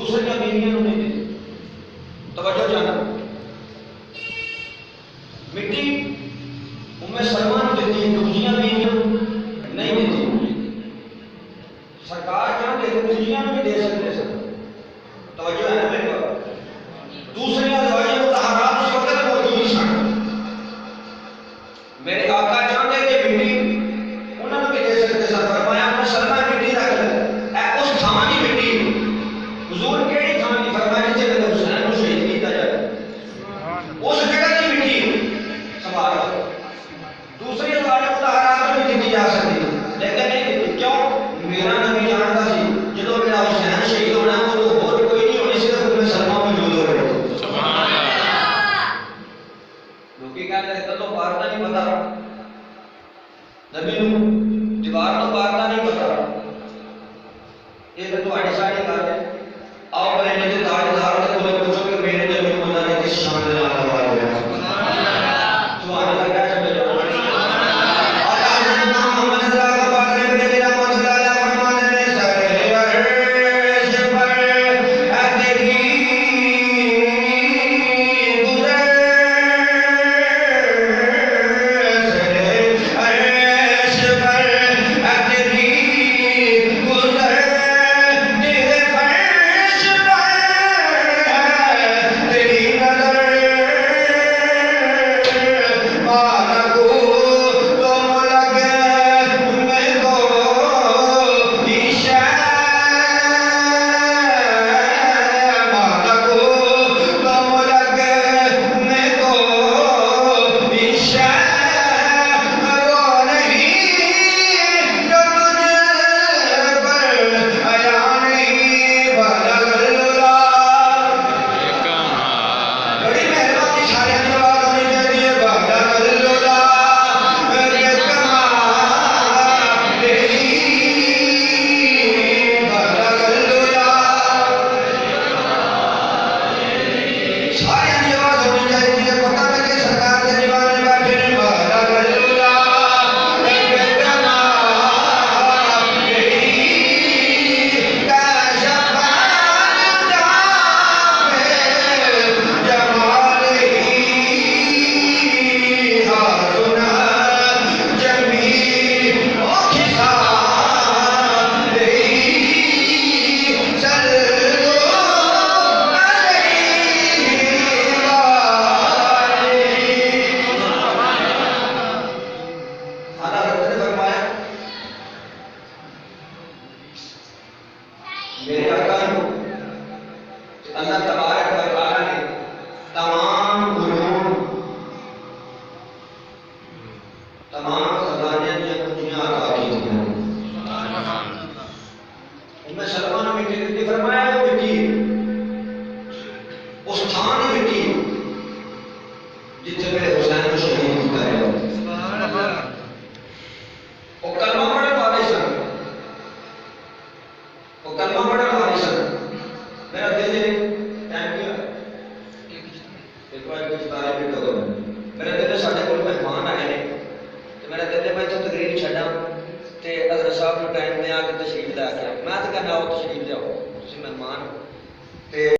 दूसरिया बीवियां नहीं दी। तवज्जो जाना, मिट्टी उम्मे सलमा दी, दूसरिया बीवियां नहीं दी। सरकार चाहते तो दूसरिया भी दे सकते सर। तवज्जो है ना मेरे को। दूसरिया दवाइयां मुतहरात उस वक्त मौजूद सन। मेरे आका चाहते कि मिट्टी उन्होंने भी दे सकते सर। फरमाया अपने सलमा मिट्टी रख ले, उस थां की मिट्टी हुजूर केड़ी थां की? फरमाया जिथे हुसैन को शहीद किया जाए उस जगह की मिट्टी संभाल लो। दूसरी दवाइयां मुतहरात भी दी जा सकती, लेकिन नहीं दी। क्यों? मेरा नबी जानता सी जो मेरा हुसैन शहीद होना है तो होर कोई नहीं होनी, सिर्फ उम्मे सलमा मौजूद हो रहे। लोग कहते हैं तो पार का नहीं पता, नबी दीवार तो पार का नहीं पता। ये तो तुम्हारी सारी गल है। आओ मेरे ने ताजदार से तुम्हें पूछो कि मेरे नबी को खुदा ने किस शान से नवाजा है। सुभान अल्लाह। क्या शब्द है? आका मोहम्मद रसूलुल्लाह का पाक ने मेरा मौला फरमाने ने सरे अर्श पर तेरी गुजर, सरे अर्श पर तेरी गुजर, तेरे फर्श पर तेरी नजर, माना को तुम लगे मैं तो ईशा, माना को तुम लगे मैं तो ईशा, रो नहीं जो तुझ पर आया नहीं बदलुला। बड़ी मेहरबानी सारे जवाब होनी चाहिए। बदलुला मेरे कमाल तेरी, बदलुला सारे जवाब होनी चाहिए। पता लगे सरकार के दीवार में बैठे ने बदलुला मेरे कमाल तेरी, काशफान जामे जमाल ही हारुना जमी ओ खिसाल ही सल्लु आला हज़रत ने फरमाया, मेरे आका अल्लाह तबारक व तआला ने तमाम उलूम, तमाम खजाने की कुंजियां अता की थी। उम्मे सलमा ने मिट्टी दी। फरमाया वो मिट्टी उस थां की मिट्टी जिथे मेरे हुसैन को शहीद किया गया।